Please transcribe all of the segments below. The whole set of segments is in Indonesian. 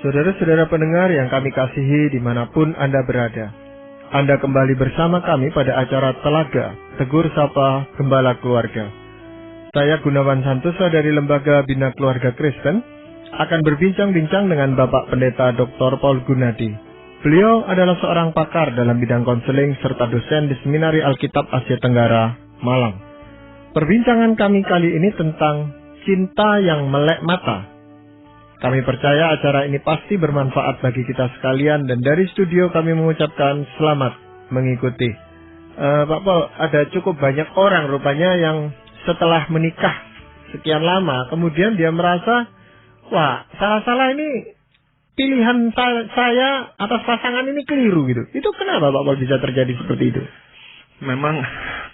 Saudara-saudara pendengar yang kami kasihi dimanapun Anda berada, Anda kembali bersama kami pada acara Telaga, Tegur Sapa Gembala Keluarga. Saya Gunawan Santosa dari Lembaga Bina Keluarga Kristen akan berbincang-bincang dengan Bapak Pendeta Dr. Paul Gunadi. Beliau adalah seorang pakar dalam bidang konseling serta dosen di Seminari Alkitab Asia Tenggara, Malang. Perbincangan kami kali ini tentang cinta yang melek mata. Kami percaya acara ini pasti bermanfaat bagi kita sekalian dan dari studio kami mengucapkan selamat mengikuti. Pak Paul, ada cukup banyak orang rupanya yang setelah menikah sekian lama, kemudian dia merasa, wah, salah-salah ini pilihan saya atas pasangan ini keliru gitu. Itu kenapa Pak Paul bisa terjadi seperti itu? Memang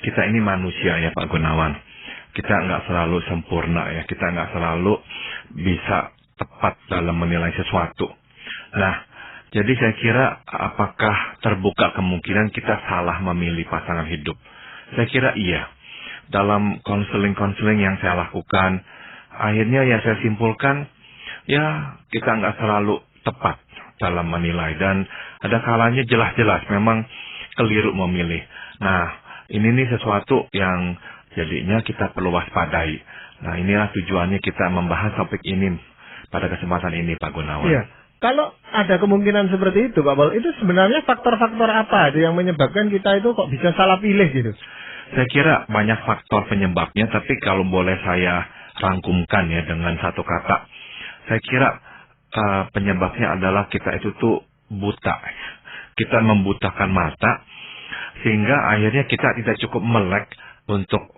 kita ini manusia ya Pak Gunawan. Kita nggak selalu sempurna ya, kita nggak selalu bisa tepat dalam menilai sesuatu. Nah, jadi saya kira apakah terbuka kemungkinan kita salah memilih pasangan hidup? Saya kira iya. Dalam konseling-konseling yang saya lakukan, akhirnya ya saya simpulkan, ya kita nggak selalu tepat dalam menilai. Dan ada kalanya jelas-jelas memang keliru memilih. Nah, ini nih sesuatu yang jadinya kita perlu waspadai. Nah, inilah tujuannya kita membahas topik ini pada kesempatan ini, Pak Gunawan. Iya. Kalau ada kemungkinan seperti itu, Pak Paul, itu sebenarnya faktor-faktor apa itu yang menyebabkan kita itu kok bisa salah pilih gitu? Saya kira banyak faktor penyebabnya, tapi kalau boleh saya rangkumkan ya dengan satu kata, saya kira penyebabnya adalah kita itu tuh buta. Kita membutakan mata, sehingga akhirnya kita tidak cukup melek untuk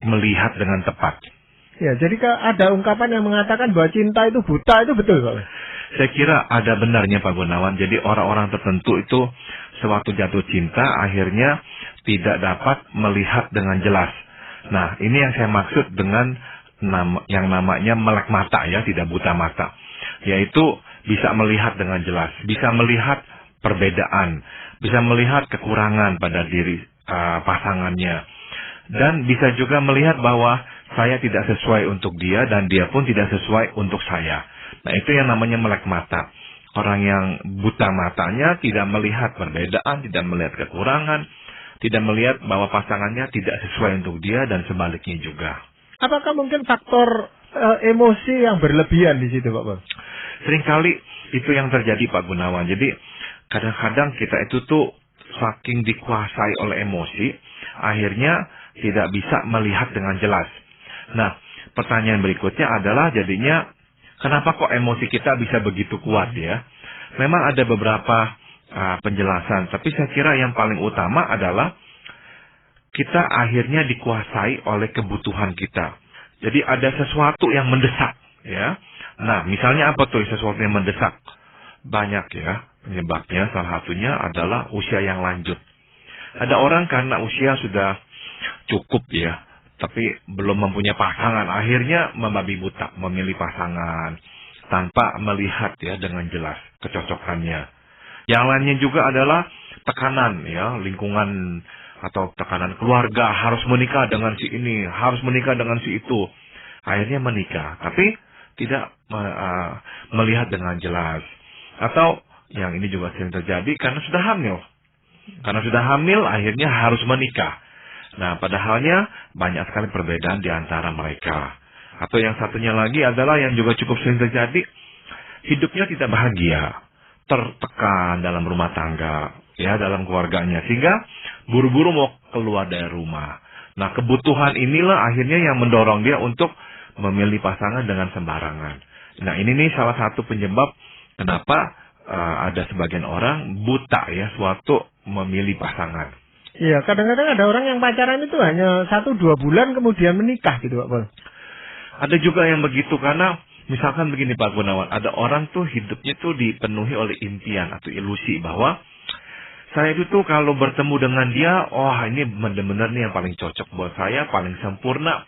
melihat dengan tepat. Ya, jadi ada ungkapan yang mengatakan bahwa cinta itu buta, itu betul Pak? Saya kira ada benarnya Pak Gunawan. Jadi orang-orang tertentu itu sewaktu jatuh cinta akhirnya tidak dapat melihat dengan jelas. Nah, ini yang saya maksud dengan yang namanya melek mata ya, tidak buta mata. Yaitu bisa melihat dengan jelas, bisa melihat perbedaan, bisa melihat kekurangan pada diri pasangannya. Dan bisa juga melihat bahwa saya tidak sesuai untuk dia dan dia pun tidak sesuai untuk saya. Nah, itu yang namanya melek mata. Orang yang buta matanya tidak melihat perbedaan, tidak melihat kekurangan, tidak melihat bahwa pasangannya tidak sesuai untuk dia dan sebaliknya juga. Apakah mungkin faktor emosi yang berlebihan di situ, Pak Paul? Seringkali itu yang terjadi, Pak Gunawan. Jadi kadang-kadang kita itu tuh saking dikuasai oleh emosi, akhirnya tidak bisa melihat dengan jelas. Nah, pertanyaan berikutnya adalah jadinya, kenapa kok emosi kita bisa begitu kuat ya? Memang ada beberapa penjelasan, tapi saya kira yang paling utama adalah kita akhirnya dikuasai oleh kebutuhan kita. Jadi ada sesuatu yang mendesak ya. Nah, misalnya apa tuh sesuatu yang mendesak? Banyak ya penyebabnya, salah satunya adalah usia yang lanjut. Ada orang karena usia sudah cukup ya, tapi belum mempunyai pasangan, akhirnya membabi buta, memilih pasangan tanpa melihat ya dengan jelas kecocokannya. Yang lainnya juga adalah tekanan ya, lingkungan atau tekanan keluarga, harus menikah dengan si ini, harus menikah dengan si itu. Akhirnya menikah, tapi tidak melihat dengan jelas. Atau yang ini juga sering terjadi karena sudah hamil. Karena sudah hamil, akhirnya harus menikah. Nah, padahalnya banyak sekali perbedaan di antara mereka. Atau yang satunya lagi adalah yang juga cukup sering terjadi, hidupnya tidak bahagia, tertekan dalam rumah tangga, ya dalam keluarganya, sehingga buru-buru mau keluar dari rumah. Nah, kebutuhan inilah akhirnya yang mendorong dia untuk memilih pasangan dengan sembarangan. Nah, ini nih salah satu penyebab kenapa ada sebagian orang buta ya suatu memilih pasangan. Iya, kadang-kadang ada orang yang pacaran itu hanya 1-2 bulan kemudian menikah gitu Pak Paul. Ada juga yang begitu karena misalkan begini Pak Gunawan, ada orang tuh hidupnya tuh dipenuhi oleh impian atau ilusi bahwa saya itu tuh kalau bertemu dengan dia, ini benar-benar nih yang paling cocok buat saya, paling sempurna,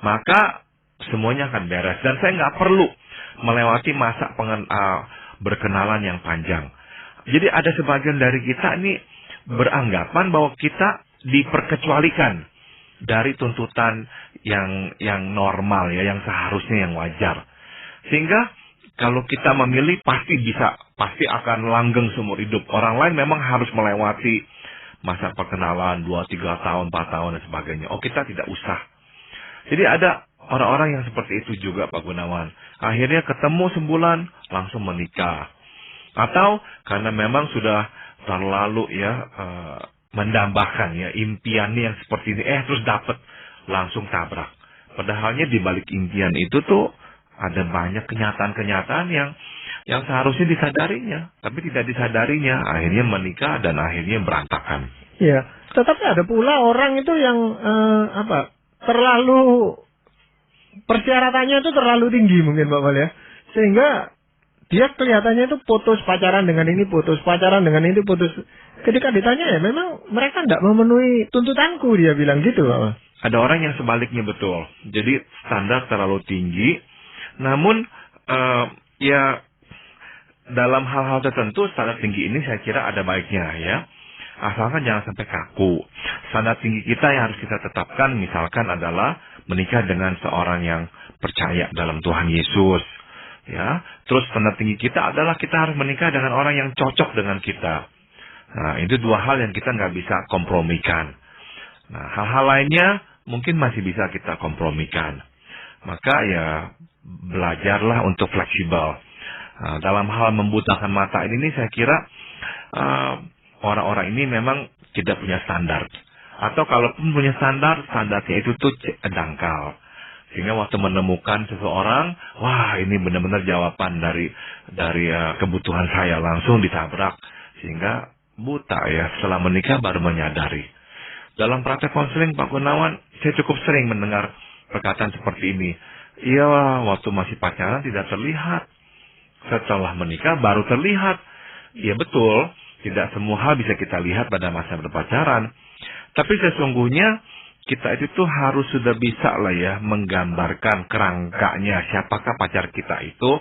maka semuanya akan beres dan saya nggak perlu melewati masa berkenalan yang panjang. Jadi ada sebagian dari kita nih beranggapan bahwa kita diperkecualikan dari tuntutan yang normal ya, yang seharusnya yang wajar. Sehingga kalau kita memilih pasti akan langgeng seumur hidup. Orang lain memang harus melewati masa perkenalan 2, 3 tahun, 4 tahun dan sebagainya. Oh, kita tidak usah. Jadi ada orang-orang yang seperti itu juga, Pak Gunawan. Akhirnya ketemu sebulan langsung menikah. Atau karena memang sudah terlalu mendambakan impiannya yang seperti ini, terus dapat langsung tabrak. Padahalnya di balik impian itu tuh ada banyak kenyataan-kenyataan yang seharusnya disadarinya, tapi tidak disadarinya, akhirnya menikah dan akhirnya berantakan. Iya, tetapi ada pula orang itu yang terlalu persyaratannya itu terlalu tinggi mungkin Pak Wal ya, sehingga dia kelihatannya itu putus pacaran dengan ini, putus pacaran dengan ini, putus. Ketika ditanya memang mereka tidak memenuhi tuntutanku, dia bilang gitu Pak Wal. Ada orang yang sebaliknya betul, jadi standar terlalu tinggi. Namun, dalam hal-hal tertentu, standar tinggi ini saya kira ada baiknya ya. Asalkan jangan sampai kaku. Standar tinggi kita yang harus kita tetapkan, misalkan adalah menikah dengan seorang yang percaya dalam Tuhan Yesus. Ya, terus standar tinggi kita adalah kita harus menikah dengan orang yang cocok dengan kita. Nah, itu dua hal yang kita nggak bisa kompromikan. Nah, hal-hal lainnya mungkin masih bisa kita kompromikan. Maka ya, belajarlah untuk fleksibel. Nah, dalam hal membutakan mata ini saya kira orang-orang ini memang tidak punya standar. Atau kalaupun punya standarnya itu tuh dangkal. Sehingga waktu menemukan seseorang, wah ini benar-benar jawaban dari kebutuhan saya, langsung ditabrak. Sehingga buta ya, setelah menikah baru menyadari. Dalam praktek konseling Pak Gunawan, saya cukup sering mendengar perkataan seperti ini. Iya, waktu masih pacaran tidak terlihat. Setelah menikah baru terlihat. Iya betul, tidak semua hal bisa kita lihat pada masa berpacaran. Tapi sesungguhnya kita itu tuh harus sudah bisa lah ya menggambarkan kerangkanya siapakah pacar kita itu.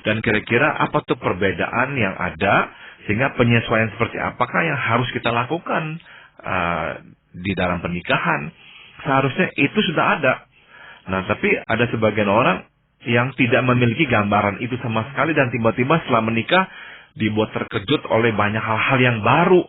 Dan kira-kira apa tuh perbedaan yang ada. Sehingga penyesuaian seperti apakah yang harus kita lakukan di dalam pernikahan. Seharusnya itu sudah ada. Nah, tapi ada sebagian orang yang tidak memiliki gambaran itu sama sekali dan tiba-tiba setelah menikah dibuat terkejut oleh banyak hal-hal yang baru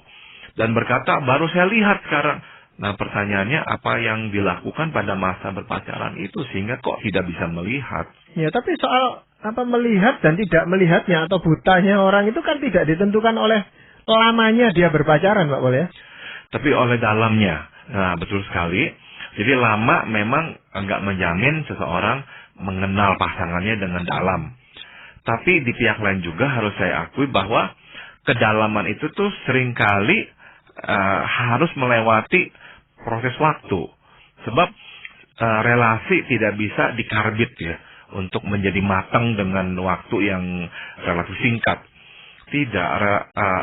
dan berkata, baru saya lihat sekarang. Nah, pertanyaannya apa yang dilakukan pada masa berpacaran itu sehingga kok tidak bisa melihat? Ya, tapi soal melihat dan tidak melihatnya atau butanya orang itu kan tidak ditentukan oleh lamanya dia berpacaran, Pak Wal ya. Tapi oleh dalamnya. Nah, betul sekali. Jadi lama memang enggak menjamin seseorang mengenal pasangannya dengan dalam. Tapi di pihak lain juga harus saya akui bahwa kedalaman itu tuh seringkali harus melewati proses waktu. Sebab relasi tidak bisa dikarbit ya untuk menjadi matang dengan waktu yang relatif singkat. Tidak,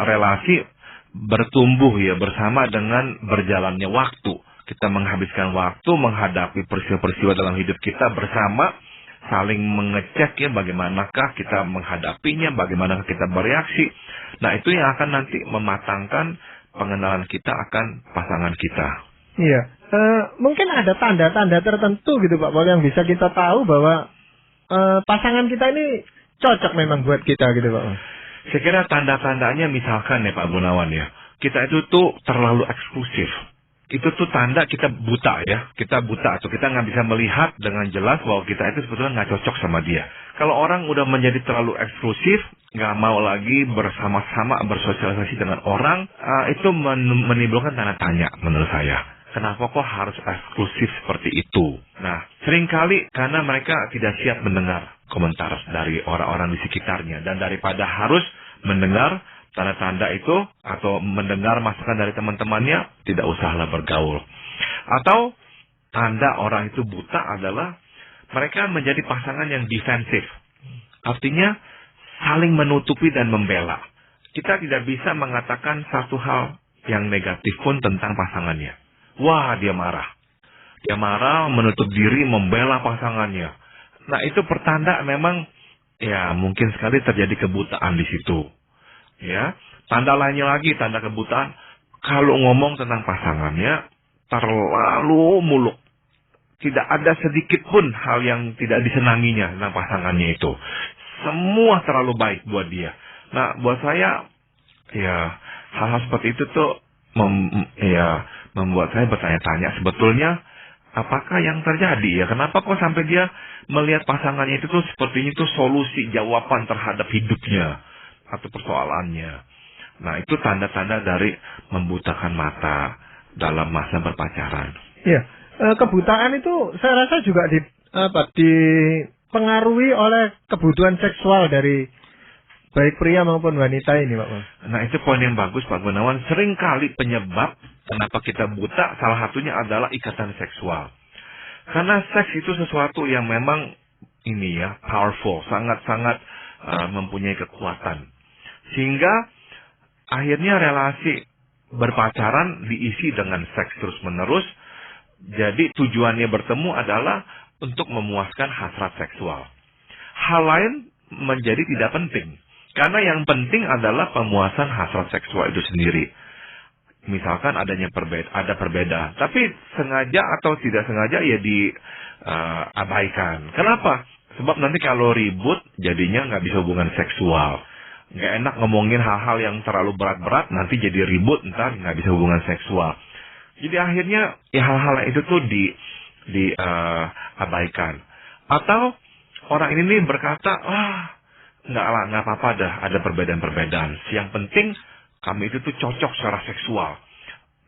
relasi bertumbuh ya bersama dengan berjalannya waktu. Kita menghabiskan waktu menghadapi peristiwa-peristiwa dalam hidup kita bersama, saling mengecek ya bagaimanakah kita menghadapinya, bagaimanakah kita bereaksi. Nah, itu yang akan nanti mematangkan pengenalan kita akan pasangan kita. Iya, mungkin ada tanda-tanda tertentu gitu Pak Wal yang bisa kita tahu bahwa pasangan kita ini cocok memang buat kita gitu Pak Wal. Saya kira tanda-tandanya misalkan ya Pak Gunawan ya, kita itu tuh terlalu eksklusif. Itu tuh tanda kita buta ya. Kita buta atau kita nggak bisa melihat dengan jelas bahwa kita itu sebetulnya nggak cocok sama dia. Kalau orang udah menjadi terlalu eksklusif, nggak mau lagi bersama-sama bersosialisasi dengan orang, itu menimbulkan tanda tanya menurut saya. Kenapa kok harus eksklusif seperti itu? Nah, seringkali karena mereka tidak siap mendengar komentar dari orang-orang di sekitarnya. Dan daripada harus mendengar tanda-tanda itu atau mendengar masukan dari teman-temannya, tidak usahlah bergaul. Atau tanda orang itu buta adalah mereka menjadi pasangan yang defensif. Artinya saling menutupi dan membela. Kita tidak bisa mengatakan satu hal yang negatif pun tentang pasangannya. Wah, dia marah. Dia marah, menutup diri, membela pasangannya. Nah, itu pertanda memang ya mungkin sekali terjadi kebutaan di situ. Ya, tanda lainnya lagi, tanda kebutaan, kalau ngomong tentang pasangannya terlalu muluk. Tidak ada sedikit pun hal yang tidak disenanginya tentang pasangannya itu. semua terlalu baik buat dia. Nah, buat saya, ya hal-hal seperti itu tuh membuat saya bertanya-tanya sebetulnya apakah yang terjadi ya? Kenapa kok sampai dia melihat pasangannya itu tuh sepertinya itu solusi jawaban terhadap hidupnya atau persoalannya. Nah, itu tanda-tanda dari membutakan mata dalam masa berpacaran. Iya, kebutaan itu saya rasa juga dipengaruhi oleh kebutuhan seksual dari baik pria maupun wanita ini, Pak. Nah, itu poin yang bagus, Pak Gunawan. Seringkali penyebab kenapa kita buta, salah satunya adalah ikatan seksual. Karena seks itu sesuatu yang memang ini ya, powerful, sangat-sangat mempunyai kekuatan. Sehingga akhirnya relasi berpacaran diisi dengan seks terus-menerus. Jadi tujuannya bertemu adalah untuk memuaskan hasrat seksual. Hal lain menjadi tidak penting. Karena yang penting adalah pemuasan hasrat seksual itu sendiri. Misalkan ada perbedaan, tapi sengaja atau tidak sengaja ya diabaikan. Kenapa? Sebab nanti kalau ribut jadinya nggak bisa hubungan seksual. Nggak enak ngomongin hal-hal yang terlalu berat-berat, nanti jadi ribut, ntar nggak bisa hubungan seksual. Jadi akhirnya ya hal-hal itu tuh diabaikan. Atau orang ini berkata, nggak apa-apa dah, ada perbedaan-perbedaan. Yang penting kami itu tuh cocok secara seksual.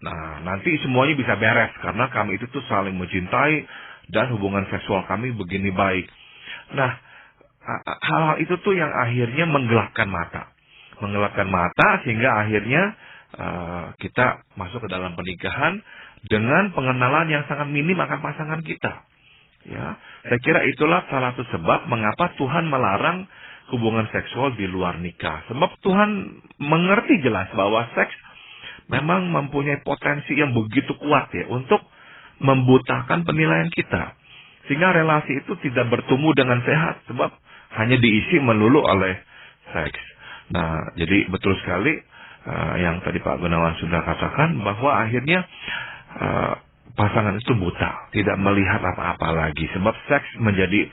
Nah, nanti semuanya bisa beres karena kami itu tuh saling mencintai dan hubungan seksual kami begini baik. Nah, hal-hal itu tuh yang akhirnya menggelapkan mata sehingga akhirnya kita masuk ke dalam pernikahan dengan pengenalan yang sangat minim akan pasangan kita. Ya, saya kira itulah salah satu sebab mengapa Tuhan melarang hubungan seksual di luar nikah. Sebab Tuhan mengerti jelas bahwa seks memang mempunyai potensi yang begitu kuat ya untuk membutakan penilaian kita. Sehingga relasi itu tidak bertumbuh dengan sehat sebab hanya diisi melulu oleh seks. Nah, jadi betul sekali yang tadi Pak Gunawan sudah katakan bahwa akhirnya pasangan itu buta, tidak melihat apa-apa lagi. Sebab seks menjadi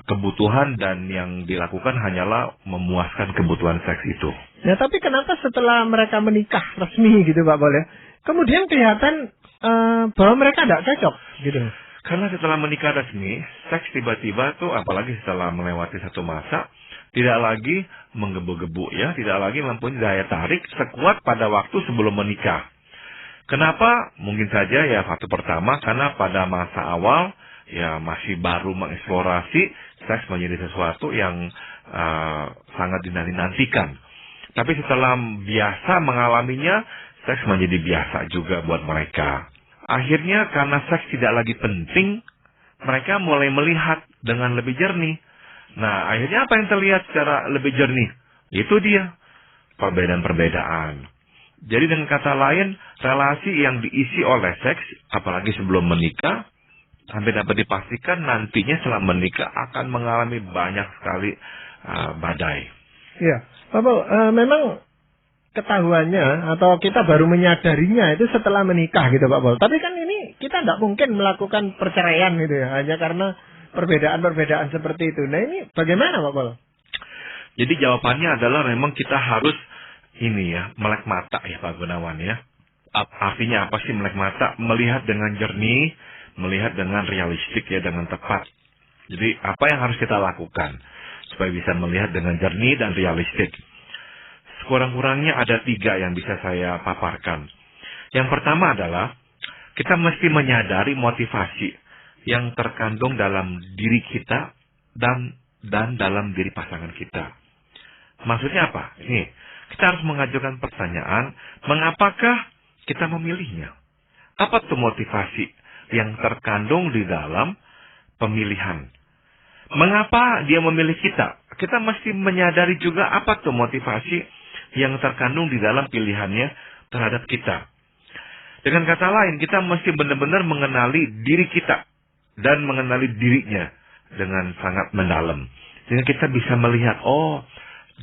kebutuhan dan yang dilakukan hanyalah memuaskan kebutuhan seks itu. Ya, tapi kenapa setelah mereka menikah resmi gitu Pak Boleh, kemudian kelihatan bahwa mereka tidak cocok gitu? Karena setelah menikah resmi, seks tiba-tiba tuh apalagi setelah melewati satu masa, tidak lagi menggebu-gebu ya, tidak lagi mempunyai daya tarik sekuat pada waktu sebelum menikah. Kenapa? Mungkin saja ya faktor pertama karena pada masa awal ya masih baru mengeksplorasi, seks menjadi sesuatu yang sangat dinanti-nantikan. Tapi setelah biasa mengalaminya, seks menjadi biasa juga buat mereka. Akhirnya karena seks tidak lagi penting, mereka mulai melihat dengan lebih jernih. Nah, akhirnya apa yang terlihat secara lebih jernih? Itu dia, perbedaan-perbedaan. Jadi dengan kata lain, relasi yang diisi oleh seks, apalagi sebelum menikah, sampai dapat dipastikan nantinya setelah menikah akan mengalami banyak sekali badai. Iya, Bapak, memang ketahuannya atau kita baru menyadarinya itu setelah menikah gitu Pak Pol. Tapi kan ini kita tidak mungkin melakukan perceraian gitu ya, hanya karena perbedaan-perbedaan seperti itu. Nah ini bagaimana Pak Pol? Jadi jawabannya adalah memang kita harus ini ya, melek mata ya Pak Gunawan ya. Artinya apa sih melek mata? Melihat dengan jernih, melihat dengan realistik ya, dengan tepat. Jadi apa yang harus kita lakukan supaya bisa melihat dengan jernih dan realistik? Sekurang-kurangnya ada 3 yang bisa saya paparkan. Yang pertama adalah kita mesti menyadari motivasi yang terkandung dalam diri kita dan dalam diri pasangan kita. Maksudnya apa? Ini, kita harus mengajukan pertanyaan, mengapakah kita memilihnya? Apa tuh motivasi yang terkandung di dalam pemilihan? Mengapa dia memilih kita? Kita mesti menyadari juga apa tuh motivasi yang terkandung di dalam pilihannya terhadap kita. Dengan kata lain, kita mesti benar-benar mengenali diri kita dan mengenali dirinya dengan sangat mendalam. Sehingga kita bisa melihat, oh,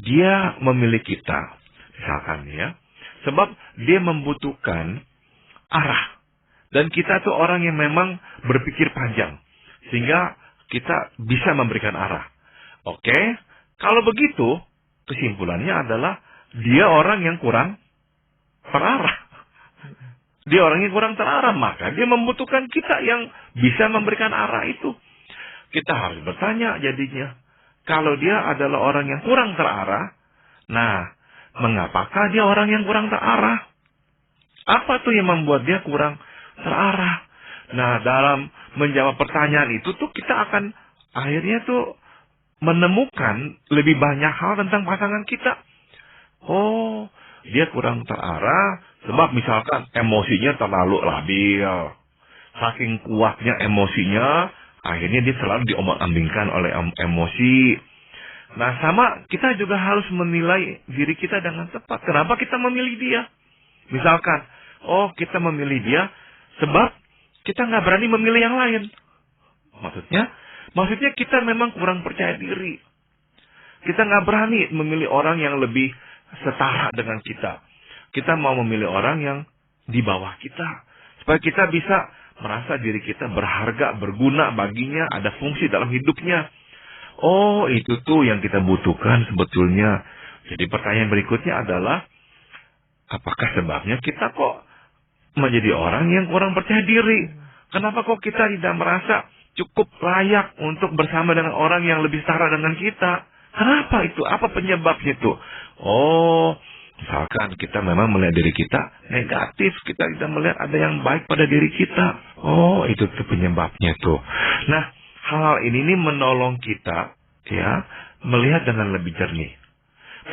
dia memilih kita, misalkan ya, sebab dia membutuhkan arah. Dan kita tuh orang yang memang berpikir panjang, sehingga kita bisa memberikan arah. Oke, Kalau begitu, kesimpulannya adalah dia orang yang kurang terarah. Dia orang yang kurang terarah, maka dia membutuhkan kita yang bisa memberikan arah itu. Kita harus bertanya jadinya. Kalau dia adalah orang yang kurang terarah, nah, mengapakah dia orang yang kurang terarah? Apa tuh yang membuat dia kurang terarah? Nah, dalam menjawab pertanyaan itu tuh kita akan akhirnya tuh menemukan lebih banyak hal tentang pasangan kita. Oh, dia kurang terarah sebab misalkan emosinya terlalu labil. Saking kuatnya emosinya, akhirnya dia selalu diombang-ambingkan oleh emosi. Nah, sama kita juga harus menilai diri kita dengan tepat. Kenapa kita memilih dia? Misalkan, oh kita memilih dia sebab kita nggak berani memilih yang lain. Maksudnya kita memang kurang percaya diri. Kita nggak berani memilih orang yang lebih setara dengan kita. Kita mau memilih orang yang di bawah kita. Supaya kita bisa merasa diri kita berharga, berguna baginya, ada fungsi dalam hidupnya. Oh, itu tuh yang kita butuhkan sebetulnya. Jadi pertanyaan berikutnya adalah, apakah sebabnya kita kok menjadi orang yang kurang percaya diri? Kenapa kok kita tidak merasa cukup layak untuk bersama dengan orang yang lebih setara dengan kita? Kenapa itu? Apa penyebabnya itu? Oh, misalkan kita memang melihat diri kita negatif. Kita tidak melihat ada yang baik pada diri kita. Oh, itu tuh penyebabnya tuh. Nah, hal-hal ini nih menolong kita ya melihat dengan lebih jernih.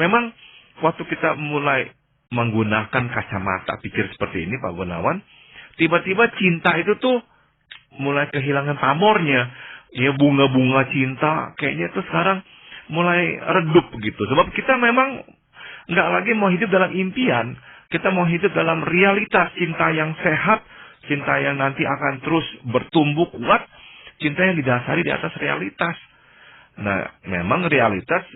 Memang waktu kita mulai menggunakan kacamata pikir seperti ini, Pak Gunawan, tiba-tiba cinta itu tuh mulai kehilangan pamornya. Ya, bunga-bunga cinta kayaknya tuh sekarang mulai redup gitu. Sebab kita memang nggak lagi mau hidup dalam impian. Kita mau hidup dalam realitas cinta yang sehat, cinta yang nanti akan terus bertumbuh kuat, cinta yang didasari di atas realitas. Nah, memang realitas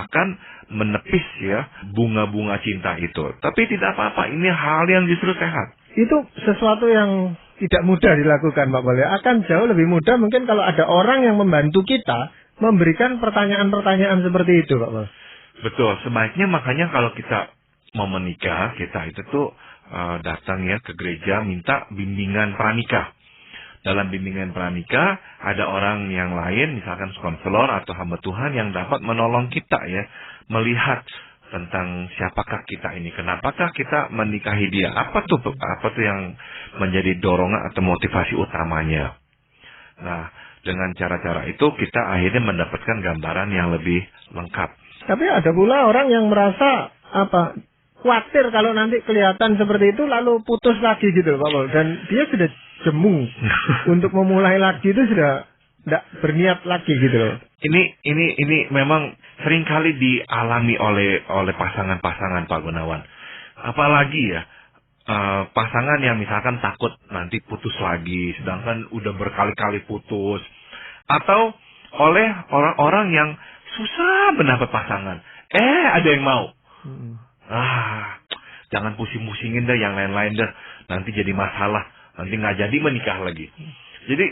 akan menepis ya bunga-bunga cinta itu. Tapi tidak apa-apa, ini hal yang justru sehat. Itu sesuatu yang tidak mudah dilakukan, Pak Boleh. Akan jauh lebih mudah mungkin kalau ada orang yang membantu kita memberikan pertanyaan-pertanyaan seperti itu, Pak Boleh. Betul, sebaiknya makanya kalau kita mau menikah, kita itu tuh datang ya ke gereja minta bimbingan pranikah. Dalam bimbingan pranikah ada orang yang lain, misalkan konselor atau hamba Tuhan yang dapat menolong kita ya, melihat tentang siapakah kita ini, kenapakah kita menikahi dia, apa tuh yang menjadi dorongan atau motivasi utamanya. Nah, dengan cara-cara itu kita akhirnya mendapatkan gambaran yang lebih lengkap. Tapi ada pula orang yang merasa khawatir kalau nanti kelihatan seperti itu lalu putus lagi gitu, Pak Pol. Dan dia sudah jemu untuk memulai lagi, itu sudah tidak berniat lagi gitu loh. Ini memang seringkali dialami oleh pasangan-pasangan, Pak Gunawan. Apalagi ya pasangan yang misalkan takut nanti putus lagi, sedangkan udah berkali-kali putus, atau oleh orang-orang yang susah mendapat pasangan. Ada yang mau. Jangan pusing-pusingin deh yang lain-lain deh, nanti jadi masalah, nanti nggak jadi menikah lagi. Jadi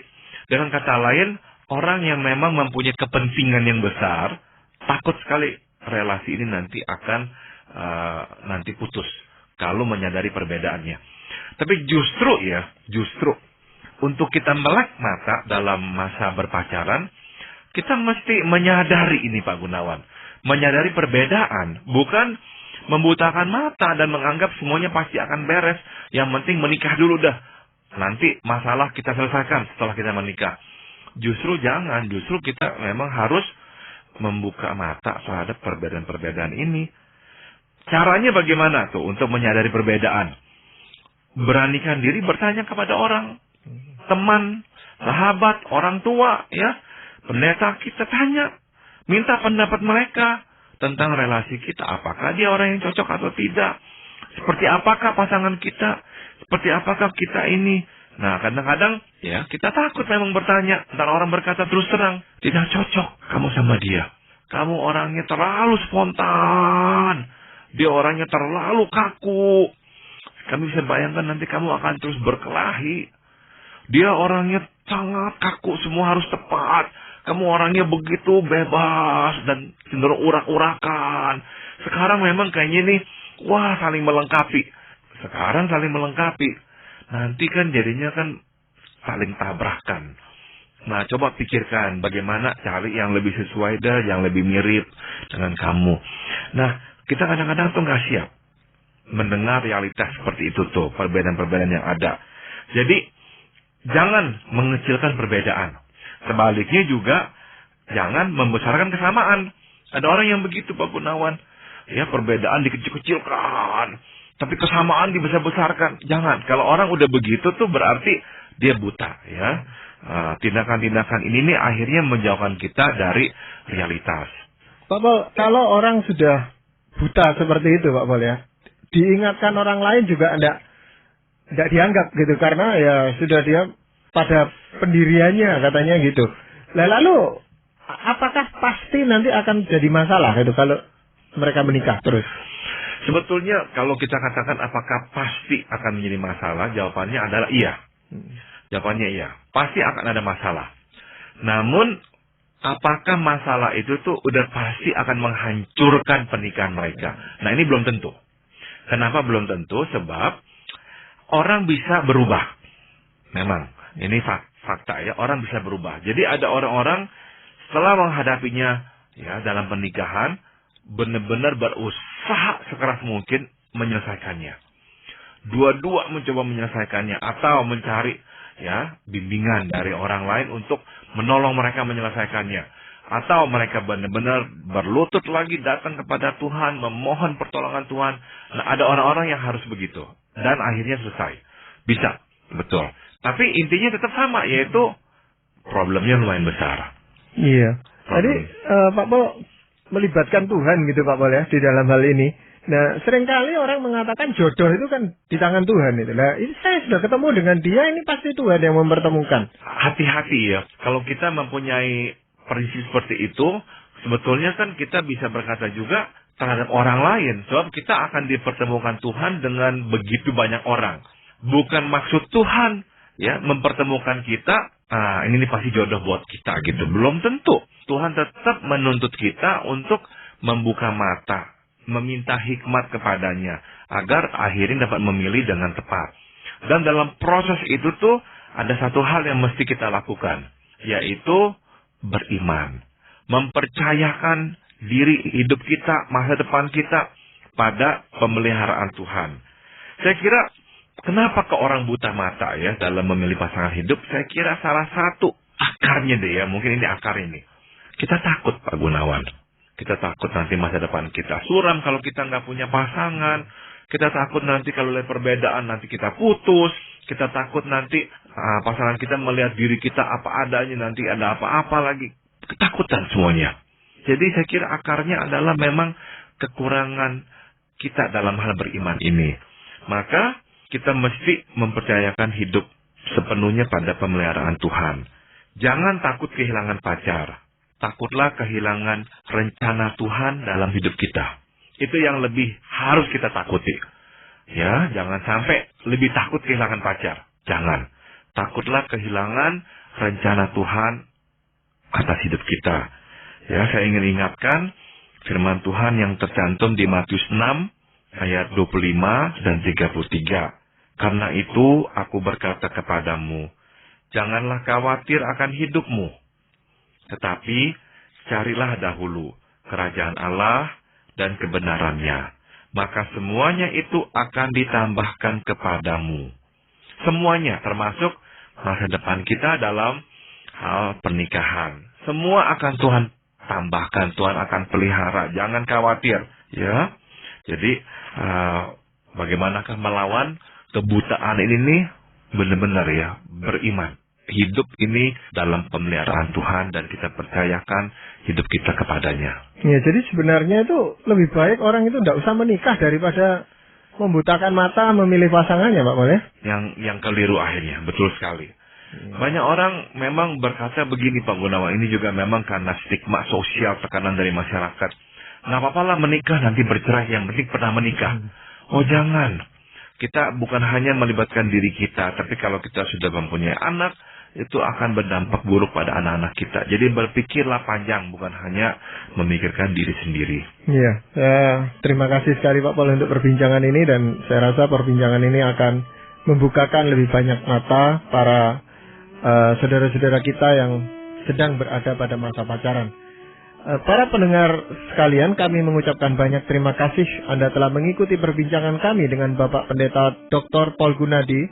dengan kata lain, orang yang memang mempunyai kepentingan yang besar, takut sekali relasi ini nanti akan nanti putus kalau menyadari perbedaannya. Tapi justru untuk kita melek mata dalam masa berpacaran, kita mesti menyadari ini, Pak Gunawan. Menyadari perbedaan, bukan membutakan mata dan menganggap semuanya pasti akan beres. Yang penting menikah dulu dah. Nanti masalah kita selesaikan setelah kita menikah. Justru jangan, justru kita memang harus membuka mata terhadap perbedaan-perbedaan ini. Caranya bagaimana tuh untuk menyadari perbedaan? Beranikan diri bertanya kepada orang, teman, sahabat, orang tua, ya, pendeta, kita tanya, minta pendapat mereka tentang relasi kita. Apakah dia orang yang cocok atau tidak? Seperti apakah pasangan kita? Seperti apakah kita ini? Nah, kadang-kadang ya kita takut memang bertanya. Ntar orang berkata terus terang, tidak cocok kamu sama dia. Kamu orangnya terlalu spontan. Dia orangnya terlalu kaku. Kami bisa bayangkan nanti kamu akan terus berkelahi. Dia orangnya sangat kaku, semua harus tepat. kamu orangnya begitu bebas dan cenderung urak-urakan. Sekarang memang kayaknya nih, wah saling melengkapi. Sekarang saling melengkapi. Nanti kan jadinya kan saling tabrakan. Nah, coba pikirkan bagaimana cari yang lebih sesuai dan yang lebih mirip dengan kamu. Nah, kita kadang-kadang tuh nggak siap mendengar realitas seperti itu tuh, perbedaan-perbedaan yang ada. Jadi, jangan mengecilkan perbedaan. Sebaliknya juga, jangan membesarkan kesamaan. Ada orang yang begitu, Pak Gunawan. Ya, perbedaan dikecil-kecilkan, tapi kesamaan dibesar-besarkan. Jangan. Kalau orang udah begitu tuh berarti dia buta, ya. Tindakan-tindakan ini nih akhirnya menjauhkan kita dari realitas. Pak Pol, kalau orang sudah buta seperti itu, Pak Pol, ya, diingatkan orang lain juga enggak dianggap gitu, karena ya sudah dia pada pendiriannya katanya gitu. Lalu apakah pasti nanti akan jadi masalah gitu kalau mereka menikah terus? Sebetulnya kalau kita katakan apakah pasti akan menjadi masalah, jawabannya adalah iya. Jawabannya iya, pasti akan ada masalah. Namun, apakah masalah itu tuh udah pasti akan menghancurkan pernikahan mereka? Nah, ini belum tentu. Kenapa belum tentu? Sebab orang bisa berubah. Memang, ini fakta ya, orang bisa berubah. Jadi ada orang-orang setelah menghadapinya ya dalam pernikahan, benar-benar berusaha sekeras mungkin menyelesaikannya. Dua-dua mencoba menyelesaikannya atau mencari ya bimbingan dari orang lain untuk menolong mereka menyelesaikannya, atau mereka benar-benar berlutut lagi datang kepada Tuhan memohon pertolongan Tuhan. Nah, ada orang-orang yang harus begitu dan akhirnya selesai, bisa, betul. Tapi intinya tetap sama, yaitu problemnya lumayan besar. Iya. Tadi Pak Pol melibatkan Tuhan gitu Pak Pol ya di dalam hal ini. Nah, seringkali orang mengatakan jodoh itu kan di tangan Tuhan itu. Nah, ini saya sudah ketemu dengan dia, ini pasti Tuhan yang mempertemukan. Hati-hati ya, kalau kita mempunyai prinsip seperti itu, sebetulnya kan kita bisa berkata juga terhadap orang lain. Sebab kita akan dipertemukan Tuhan dengan begitu banyak orang. Bukan maksud Tuhan ya mempertemukan kita, ini pasti jodoh buat kita gitu. Belum tentu. Tuhan tetap menuntut kita untuk membuka mata, meminta hikmat kepadanya, agar akhirnya dapat memilih dengan tepat. Dan dalam proses itu tuh, ada satu hal yang mesti kita lakukan, yaitu beriman. Mempercayakan diri hidup kita, masa depan kita, pada pemeliharaan Tuhan. Saya kira, kenapa ke orang buta mata ya, dalam memilih pasangan hidup, saya kira salah satu akarnya deh ya, mungkin ini akar ini. Kita takut, Pak Gunawan. Kita takut nanti masa depan kita suram kalau kita nggak punya pasangan. Kita takut nanti kalau lihat perbedaan nanti kita putus. Kita takut nanti pasangan kita melihat diri kita apa adanya, nanti ada apa-apa lagi. Ketakutan semuanya. Jadi saya kira akarnya adalah memang kekurangan kita dalam hal beriman ini. Maka kita mesti mempercayakan hidup sepenuhnya pada pemeliharaan Tuhan. Jangan takut kehilangan pacar. Takutlah kehilangan rencana Tuhan dalam hidup kita. Itu yang lebih harus kita takuti. Ya, jangan sampai lebih takut kehilangan pacar. Jangan. Takutlah kehilangan rencana Tuhan atas hidup kita. Ya, saya ingin ingatkan firman Tuhan yang tercantum di Matius 6 ayat 25 dan 33. Karena itu aku berkata kepadamu, janganlah khawatir akan hidupmu. Tetapi carilah dahulu kerajaan Allah dan kebenarannya. Maka semuanya itu akan ditambahkan kepadamu. Semuanya termasuk masa depan kita dalam hal pernikahan. Semua akan Tuhan tambahkan, Tuhan akan pelihara. Jangan khawatir. Ya, jadi bagaimanakah melawan kebutaan ini nih? Benar-benar ya, beriman. Hidup ini dalam pemeliharaan Tuhan dan kita percayakan hidup kita kepadanya. Ya, jadi sebenarnya itu lebih baik orang itu tidak usah menikah daripada membutakan mata memilih pasangannya, Pak Boleh? Yang keliru akhirnya, betul sekali. Banyak orang memang berkata begini, Pak Gunawan, ini juga memang karena stigma sosial, tekanan dari masyarakat. Nggak apa-apa lah menikah, nanti bercerai, yang penting pernah menikah. Oh jangan. Kita bukan hanya melibatkan diri kita, tapi kalau kita sudah mempunyai anak, itu akan berdampak buruk pada anak-anak kita. Jadi berpikirlah panjang, bukan hanya memikirkan diri sendiri. Iya, terima kasih sekali Pak Paul untuk perbincangan ini, dan saya rasa perbincangan ini akan membukakan lebih banyak mata para saudara-saudara kita yang sedang berada pada masa pacaran. Para pendengar sekalian, kami mengucapkan banyak terima kasih Anda telah mengikuti perbincangan kami dengan Bapak Pendeta Dr. Paul Gunadi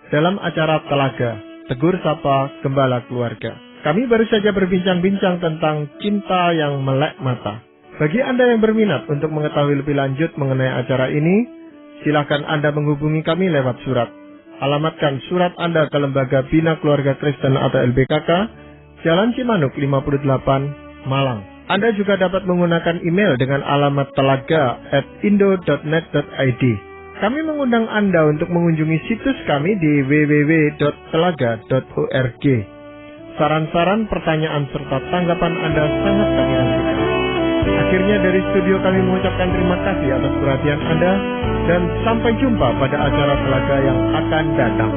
dalam acara Telaga, Tegur Sapa Gembala Keluarga. Kami baru saja berbincang-bincang tentang cinta yang melek mata. Bagi Anda yang berminat untuk mengetahui lebih lanjut mengenai acara ini, silakan Anda menghubungi kami lewat surat. Alamatkan surat Anda ke Lembaga Bina Keluarga Kristen atau LBKK, Jalan Cimanuk 58, Malang. Anda juga dapat menggunakan email dengan alamat telaga@indo.net.id. Kami mengundang Anda untuk mengunjungi situs kami di www.telaga.org. Saran-saran, pertanyaan, serta tanggapan Anda sangat kami nantikan. Akhirnya dari studio kami mengucapkan terima kasih atas perhatian Anda, dan sampai jumpa pada acara Telaga yang akan datang.